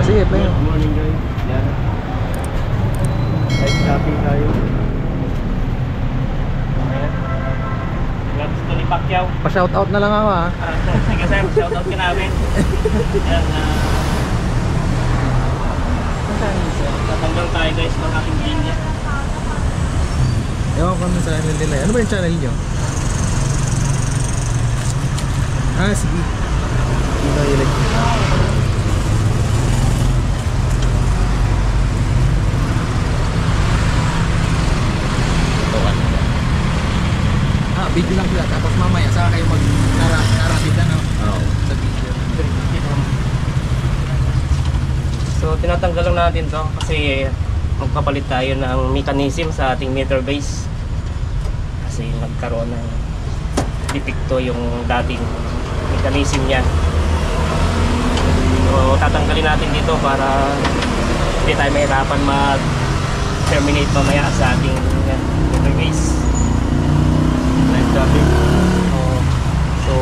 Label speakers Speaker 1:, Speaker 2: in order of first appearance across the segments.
Speaker 1: sige, play mo.
Speaker 2: Good morning guys. Yan. Live shopping tayo.
Speaker 3: Ayan. Gloves to ni Pacquiao.
Speaker 1: Pa-shoutout na lang ako ha.
Speaker 3: Sige sir, shoutout ka namin. Yan, tatanggal tayo guys ng aking linya.
Speaker 1: Ewan ko naman sa channel nila. Ano ba yung channel nyo? Ah, sige. Ito ilag. Ah, video lang sila. Tapos mamaya saka kayo mag-narrative na no?
Speaker 2: Oo.
Speaker 1: Sa video.
Speaker 3: So tinatanggal lang natin to kasi magpapalit tayo ng mechanism sa ating meter base kasi nagkaroon ng depekto yung dating mechanism niya. So tatanggalin natin dito para hindi tayo mahirapan mag-terminate mamaya sa ating meter base.
Speaker 2: Live shopping.
Speaker 3: So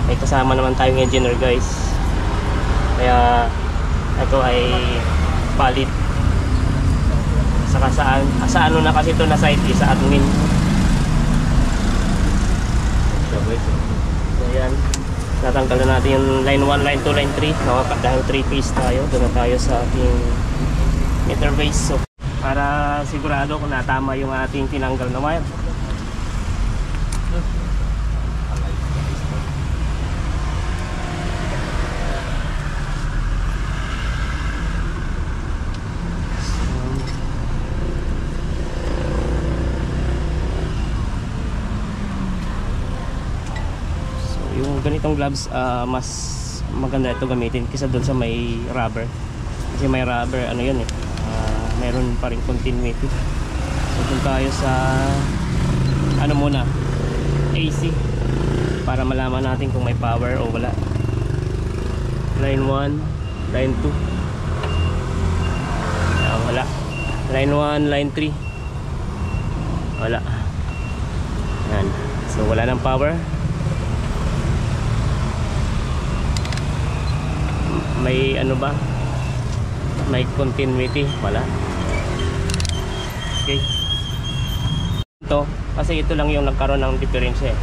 Speaker 3: may kasama naman tayong engineer guys, kaya ito ay valid saka sa ano na kasi ito na site sa admin. So yan, natanggal na natin yung line 1, line 2, line 3 dahil 3 piece tayo. Doon na tayo sa ating meter base. So para sigurado kung natama yung ating tinanggal na wire. Yung ganitong gloves mas maganda ito gamitin kaysa doon sa may rubber, kasi may rubber ano yun meron pa rin continuity. So doon tayo sa ano muna, AC, para malaman natin kung may power o wala. Line 1, line 2 wala. Line 1, line 3 wala. Yan. So wala ng power. May ano ba? May continuity? Wala. Okay. Ito, kasi ito lang yung nagkaroon ng diferensya eh.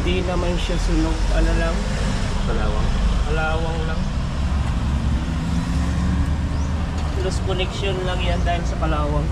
Speaker 3: Hindi naman siya sunog, ano lang, kalawang lang. Loose connection lang yan dahil sa kalawang.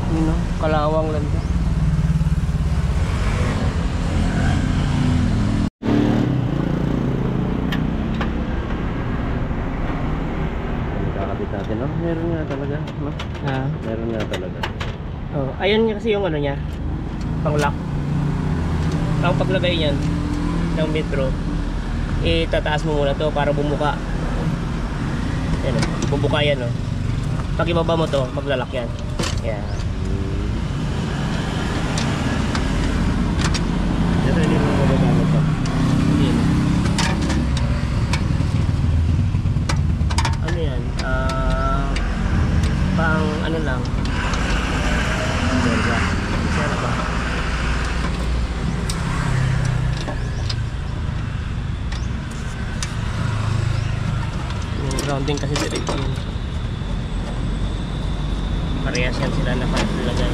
Speaker 3: Ano, kalawang lang yan.
Speaker 2: meron nga talaga. No?
Speaker 3: Ah.
Speaker 2: Meron nga talaga.
Speaker 3: Oh, ayun nga kasi yung ano niya, pang lock. Ang paglagay niyan ng metro, itataas mo muna to para bumuka. Ayan, bubuka yan, oh. Pag ibaba mo to, maglalak yan. Yan.
Speaker 2: Ito hindi mo magagamit pa.
Speaker 3: Yan. Ano yan? Pang ano lang. Saan ba? Yung rounding kasi direct yun. Parehas yan sila na palagay.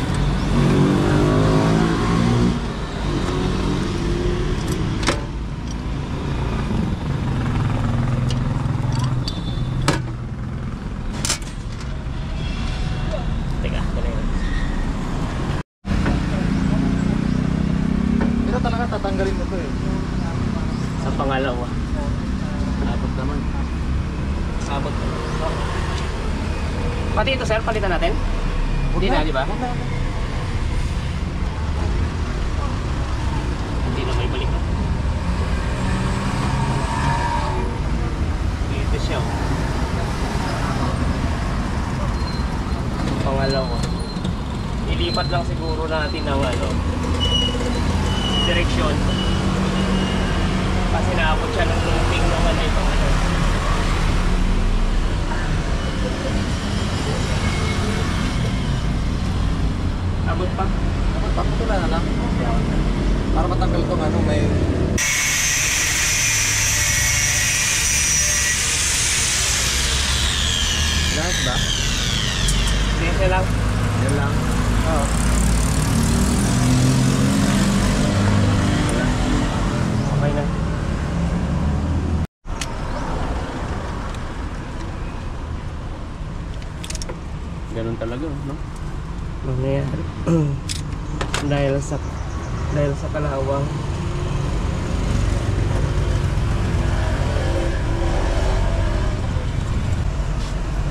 Speaker 3: Teka, ito na yun.
Speaker 1: Pero talaga tatanggalin mo to eh.
Speaker 3: Sa pangalawa.
Speaker 1: Abot naman.
Speaker 3: Sabot. Pati ito sir, palitan natin? Hindi na, di ba? Hindi na may balik. Ito siya. Pangalawa. Ilipat lang siguro natin ang ano, direksyon. Kasi naabot siya ng looping naman ito. Abot pa?
Speaker 1: Pakutula na lang. Para matanggal itong ano, may... Lahat ba?
Speaker 3: Hindi lang.
Speaker 1: Yan lang.
Speaker 3: Oo. Okay na.
Speaker 2: Ganun talaga, no?
Speaker 3: Mangyayari. dahil sa kalawang.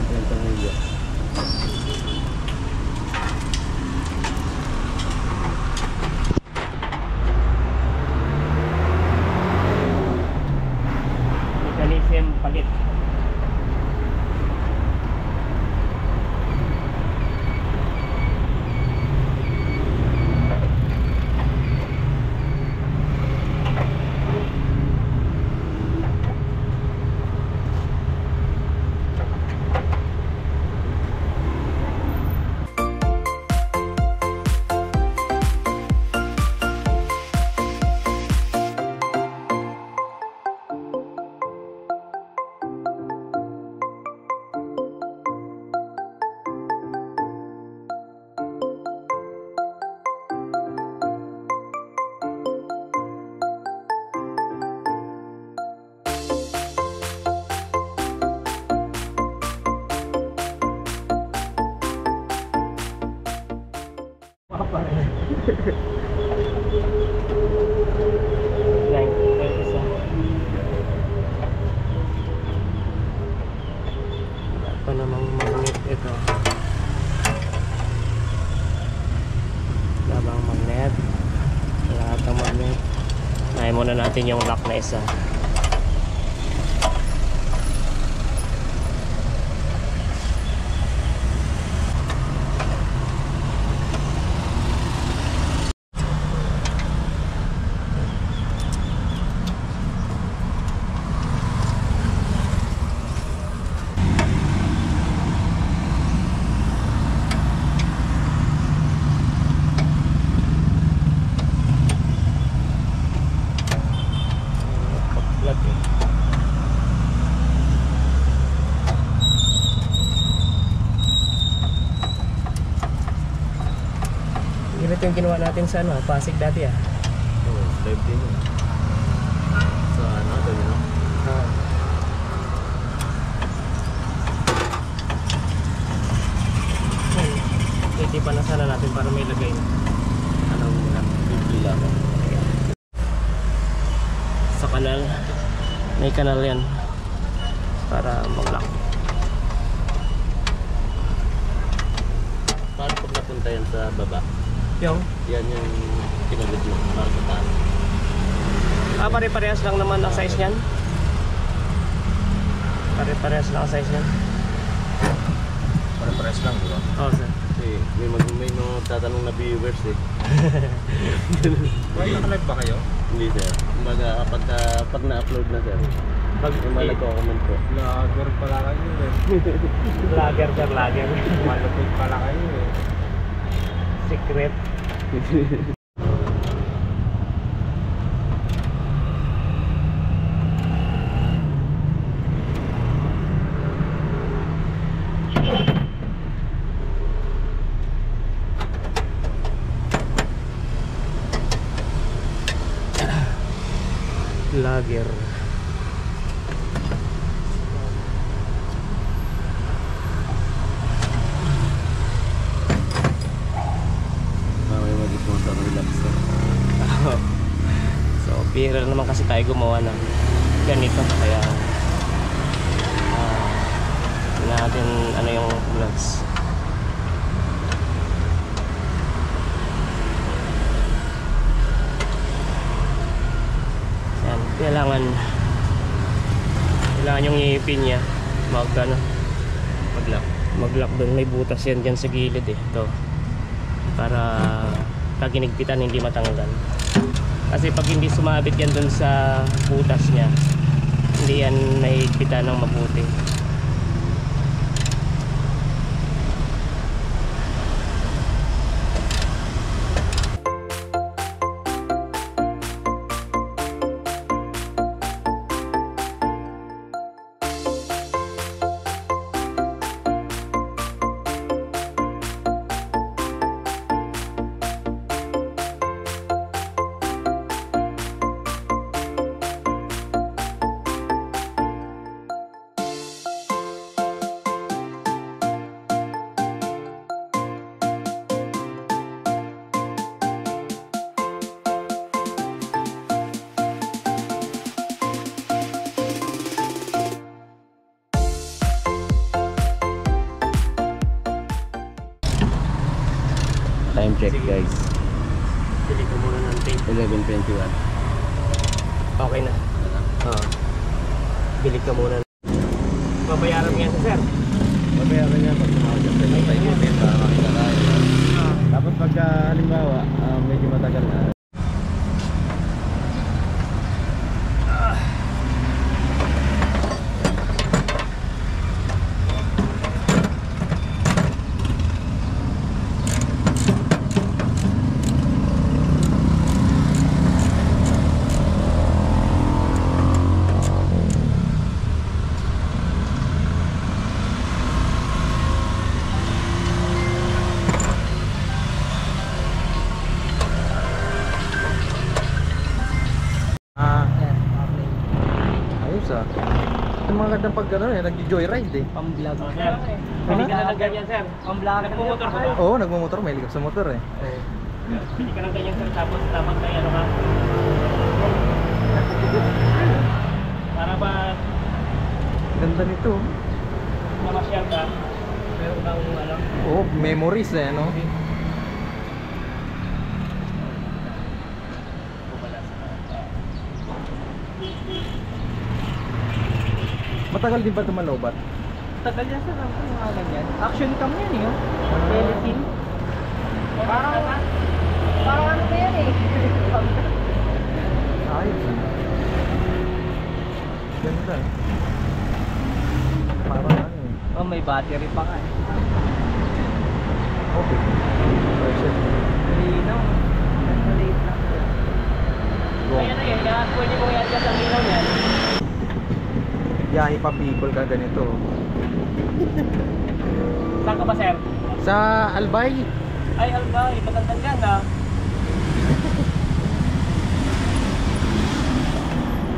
Speaker 2: Ganun talaga.
Speaker 3: Mechanism palit. Pa namang magnet ito. Labang magnet. Lahat ng magnet. Nahin muna natin yung lock na isa. Ganito yung ginawa natin sa ano, Pasig dati ah.
Speaker 2: Oo, live din yun. Sa ano, doon yun, no?
Speaker 3: Titipan na sana natin para may lagay na.
Speaker 2: Anong bibila ko?
Speaker 3: Sa kanal. May kanal yan. Para mag-lock.
Speaker 2: papunta yan sa baba.
Speaker 3: Yung?
Speaker 2: Yan yung tinagod mo para sa taas.
Speaker 3: Pare-parehas lang naman ang size niyan. Pare-parehas lang ang size niyan.
Speaker 1: Pare-pares lang, di ba?
Speaker 3: Oo, sir.
Speaker 2: Kasi may mga tatanong na viewers eh.
Speaker 1: Why naka-live ba kayo?
Speaker 2: Hindi sir. Kumbaga pag na-upload na sir,
Speaker 3: Pag
Speaker 2: yung mga nagko-comment po.
Speaker 1: Vlogger pala kayo eh.
Speaker 3: Vlogger, sir, vlogger.
Speaker 1: Malapit pala kayo eh.
Speaker 3: Secret. Vlogger.
Speaker 2: May mag-sponsor relax sir.
Speaker 3: So, bihira naman kasi tayo gumawa ng ganito. Kaya, natin ano yung vlogs. Yan, kailangan yung ipin niya mag-lock doon. May butas yan dyan sa gilid eh. Ito. Para pag ginigpitan hindi matanggal. Kasi pag hindi sumabit yan doon sa butas niya, hindi yan nahigpitan ng mabuti.
Speaker 2: Time check
Speaker 3: Sige.
Speaker 2: guys.
Speaker 3: Bili ko muna ng tape.
Speaker 2: 11:21.
Speaker 3: Okay na. Bili ka muna. Babayaran mo yan sa sir.
Speaker 2: Babayaran niya pag tumawag siya sa tayo din para makita tayo. Tapos pagka halimbawa medyo matagal na.
Speaker 1: Ayos ah. Yung mga gandang pag gano'n eh, nag-joyride eh.
Speaker 3: Pang-vlog. Sir, bili ka na ng ganyan sir. Pang-vlog. Nagpumotor ka ba?
Speaker 1: Oo, nagmumotor, may likap sa motor eh.
Speaker 3: Bili ka ng ganyan sir. Tapos dapat kayo ano ka. Para ba
Speaker 1: Ganda nito.
Speaker 3: mamasyal ka. Meron kang ano.
Speaker 1: Oo, memories eh, no? Matagal din ba ito malobat?
Speaker 4: Tagal yan sir, ang mga ganyan. Action cam yan eh, oh. Telesin. Parang ano ba yan eh?
Speaker 1: Ayos. Ganda. Parang ano eh.
Speaker 4: Oh, may battery pa ka eh.
Speaker 1: Okay. Perfect.
Speaker 4: Malinaw. Maliit lang.
Speaker 1: Go.
Speaker 3: Ayan na yan. Kaya pwede mo yan sa ilaw yan.
Speaker 1: Biyahe pa people ka ganito.
Speaker 3: Saan ka ba sir?
Speaker 1: Sa Albay.
Speaker 3: Ay, Albay. Matandang yan ah.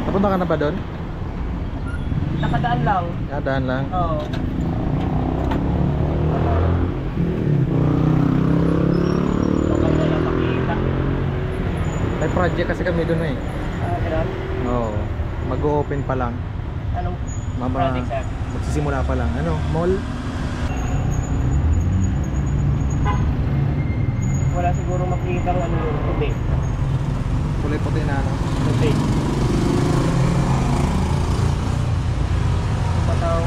Speaker 1: Napunta ka na ba doon?
Speaker 3: Nakadaan lang.
Speaker 1: Daan lang.
Speaker 3: Oo. Maganda lang makikita.
Speaker 1: May project kasi kami doon eh.
Speaker 3: Ganun?
Speaker 1: Oo. Mag-o-open pa lang.
Speaker 3: Anong
Speaker 1: Mama,
Speaker 3: project sir?
Speaker 1: magsisimula pa lang. Ano? Mall?
Speaker 3: wala siguro makikita ang ano yung puti.
Speaker 2: Kulay puti na ano.
Speaker 3: Puti. Pataw.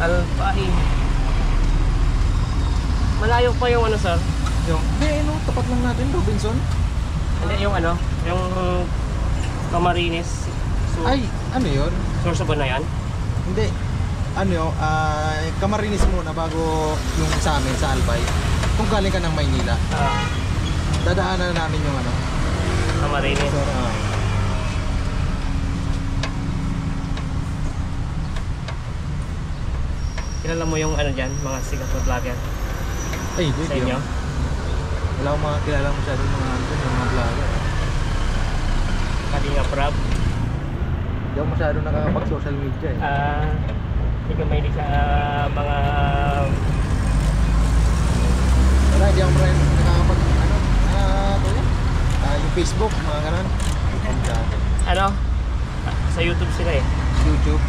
Speaker 3: Alpain. Malayo pa yung ano, sir?
Speaker 2: Yung, no, tapat lang natin, Robinson.
Speaker 3: Hindi, yung ano? Yung Camarines.
Speaker 2: Ay, ano yun?
Speaker 3: Sorsogon na yan?
Speaker 2: Hindi. Ano yun, Camarines muna bago yung sa amin, sa Albay. Kung galing ka ng Maynila, dadaanan namin yung ano.
Speaker 3: Camarines.
Speaker 2: So,
Speaker 3: Kilala mo yung ano dyan, mga sikat na vlogger
Speaker 2: ay, di,
Speaker 3: sa inyo?
Speaker 2: Wala akong mga kilala masyado mga ano, yung mga vlogger.
Speaker 3: Kalinga Prab.
Speaker 2: Hindi ako masyado nakakapag-social media eh.
Speaker 3: Hindi ka mahilig sa mga...
Speaker 2: Wala, hindi ako masyado nakakapag, yung Facebook, mga ganon.
Speaker 3: Ano? Sa YouTube sila eh.
Speaker 2: YouTube.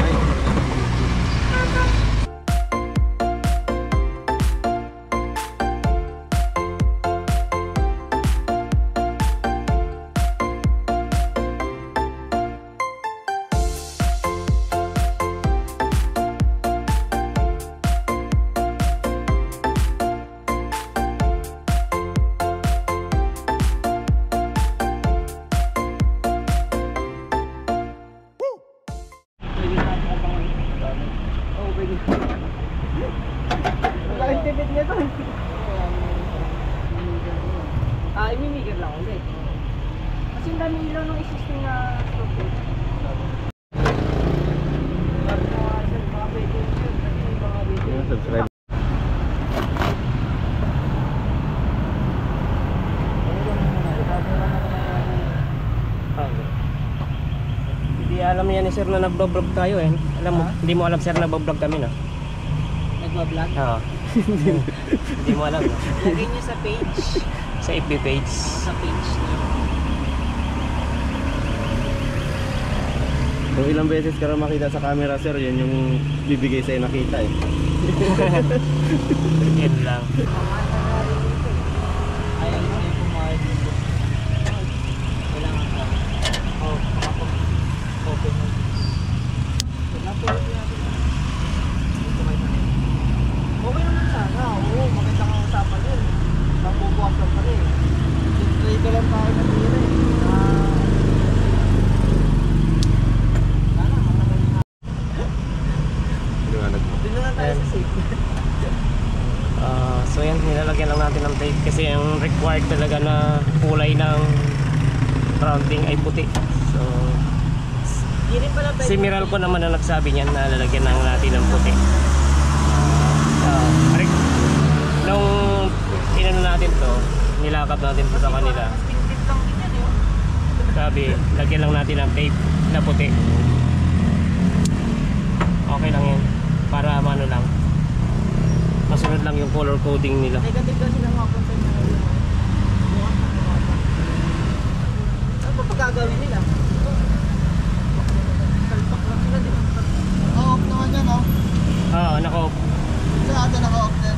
Speaker 2: Ay,
Speaker 4: Naka-intended niya to. Imimigir lang ulit. Kasi ang dami ilaw ng existing na stop.
Speaker 2: subscribe.
Speaker 3: Hindi alam yan ni sir na nagbablog tayo eh. Alam mo, hindi mo alam sir na nagbablog kami na.
Speaker 4: Nagbablog?
Speaker 3: Oo. Hindi mo alam. No?
Speaker 4: Lagay niyo sa page.
Speaker 3: Sa FB page.
Speaker 4: Sa page niyo.
Speaker 2: Kung ilang beses ka rin makita sa camera, sir, yun yung bibigay sa'yo nakita eh.
Speaker 3: Yan lang.
Speaker 4: Ayaw mo yung pumayag dito. Kailangan ka. Open mo. Okay naman sana. Oo, maganda kang usapan yun. Mabubukas lang pala eh. Try ka lang tayo na tira eh. Sana, makakalit na.
Speaker 2: Liwanag mo.
Speaker 4: Doon na lang tayo sa safe.
Speaker 3: So yan, nilalagyan lang natin ng tape kasi ang required talaga na kulay ng rounding ay puti. So
Speaker 4: Hindi rin pala pwede.
Speaker 3: si Miral ko naman na nagsabi niyan na lalagyan lang natin ng puti. Nung inano natin to, nilakap natin to sa kanila.
Speaker 4: Mas pinipit lang din yan eh.
Speaker 3: Sabi, lagyan lang natin ng tape na puti. Okay lang yan. Para ano lang. Masunod lang yung color coding nila.
Speaker 4: Negative kasi lang ako sa inyo. Ano pa pagkagawin nila? Salpak lang sila, di ba?
Speaker 2: Off naman yan, no?
Speaker 3: Nako.
Speaker 2: Sa atin naka-off din.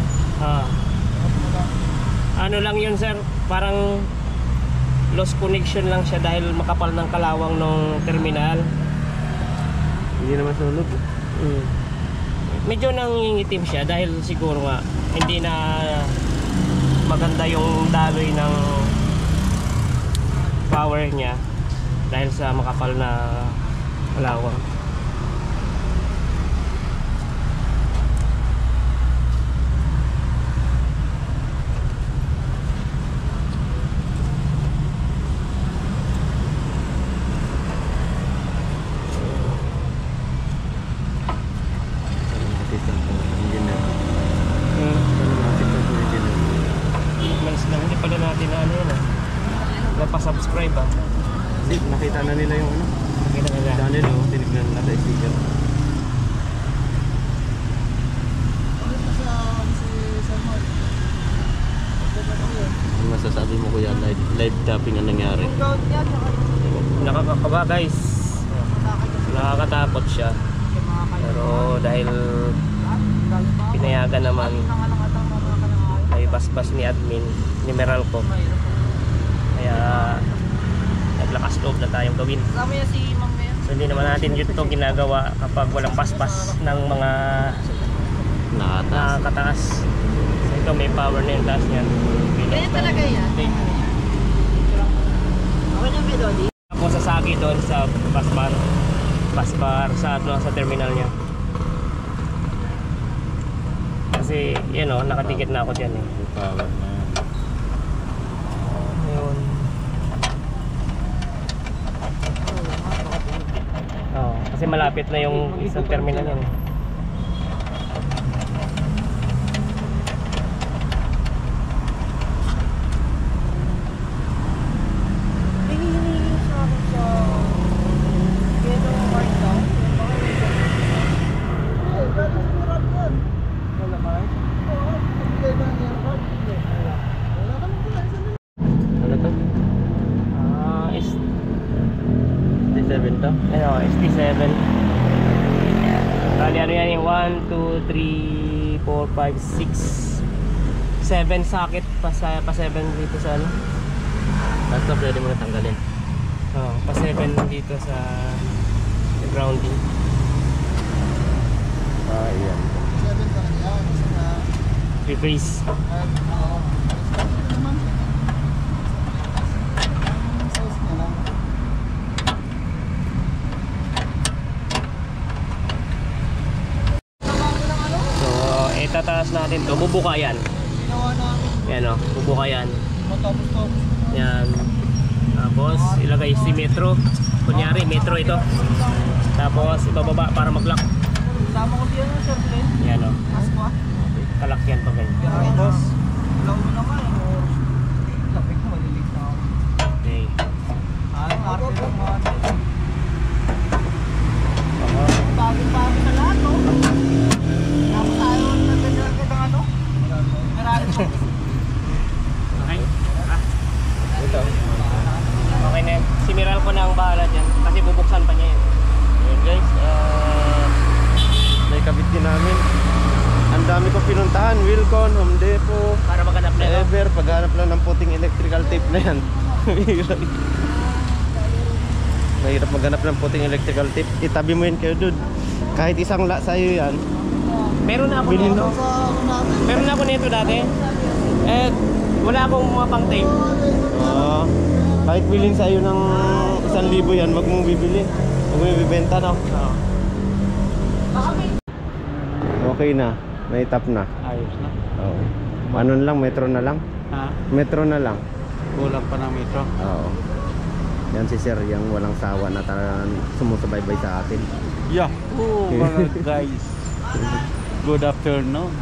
Speaker 3: Ano lang yun sir, parang lost connection lang siya dahil makapal ng kalawang ng terminal.
Speaker 2: Hindi naman sunog.
Speaker 3: Medyo nangingitim siya dahil siguro nga hindi na maganda yung daloy ng power niya dahil sa makapal na kalawang. Hindi pala natin na ano yun napasubscribe
Speaker 2: Hindi, nakita na nila yung ano.
Speaker 3: Nakita nila.
Speaker 2: Channel, oh. Tinignan na sa sticker. Ano masasabi mo kuya, live tapping ang nangyari?
Speaker 4: Kung count niya, saka
Speaker 3: Nakakakaba guys. Nakakatakot siya.
Speaker 4: yung mga
Speaker 3: Pero dahil pinayagan naman ay basbas ni admin, ni Meralco, kaya naglakas loob na tayong gawin.
Speaker 4: Kasama niya si Ma'am ngayon.
Speaker 3: So hindi naman natin ito ginagawa kapag walang paspas ng mga nakakataas. So ito may power na yung taas niyan.
Speaker 4: Ganyan talaga yan. Ako niya may Dolly.
Speaker 3: Tapos sasagi doon sa pasbar sa terminal niya. Kasi yan o, nakatikit na ako dyan eh. Ayun. Oh, kasi malapit na yung isang terminal yan. Ano to? ST7 to? Ano, ST7. Bali ano yan yung 1, 2, 3, 4, 5, 6 7 socket pa 7 dito sa ano. Basta pwede mo na tanggalin. Oo, pa 7 dito sa grounding.
Speaker 2: Ayan.
Speaker 1: 7 pa yan. Isa na.
Speaker 3: Rephrase.
Speaker 1: Oo. Naman. Size niya lang.
Speaker 3: So, itataas natin to. Bubuka yan.
Speaker 1: Ginawa namin.
Speaker 3: Yan o, bubuka yan.
Speaker 1: Matapos-tapos.
Speaker 3: Yan. Tapos, ilagay si metro. Kunyari, metro ito. Tapos, ibababa para mag-lock.
Speaker 4: Sama ko siya ng Sir Glenn.
Speaker 3: Yan o.
Speaker 4: Mas ko ah.
Speaker 3: Kalak yan pa ganyan.
Speaker 4: Tapos, alam mo naman eh. Lapit ko, malilig na ako.
Speaker 3: Okay.
Speaker 4: Ay, arte lang mga ano.
Speaker 3: Aha.
Speaker 4: Bagong-bago sa lahat, no? Tapos tayo nagagagad ng ano? Marami ko.
Speaker 3: Okay. Ito. Okay na yan. Si Miral ko na ang bahala dyan. Kasi bubuksan pa niya yan.
Speaker 2: Ayan guys, naikabit din namin. Ang dami ko pinuntahan, Wilcon, Home Depot,
Speaker 3: Para maghanap na ito.
Speaker 2: Ever, paghanap lang ng puting electrical tape na yan. Mahirap maghanap ng puting electrical tape. Itabi mo yun kayo, dude. Kahit isang la sa'yo yan.
Speaker 3: Meron na ako
Speaker 2: Bilhin
Speaker 3: nito.
Speaker 2: mo.
Speaker 3: Meron na ako nito dati. Eh, wala akong mga pang tape.
Speaker 2: Kahit bilhin sa'yo ng 1,000 yan, wag mong bibili. Wag mong bibenta, no? Okay na. Naitap na.
Speaker 1: Ayos na.
Speaker 2: Oo. Ano na lang, metro na lang.
Speaker 1: Ha?
Speaker 2: Metro na lang.
Speaker 1: Kulang pa ng metro.
Speaker 2: Oo. Yan si Sir, yung walang sawa na talagang sumusubaybay sa atin.
Speaker 1: Yahoo mga guys. Good afternoon.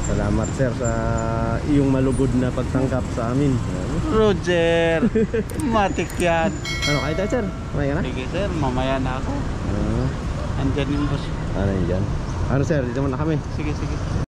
Speaker 2: Salamat Sir sa iyong malugod na pagtangkap sa amin.
Speaker 1: Roger. Matik yan.
Speaker 2: Ano kayo tayo Sir? May ka na?
Speaker 1: Sige sir, mamaya na ako.
Speaker 2: Ah,
Speaker 1: Andyan yung boss.
Speaker 2: ano yun dyan? Ano Sir, dito muna kami.
Speaker 1: Sige, sige.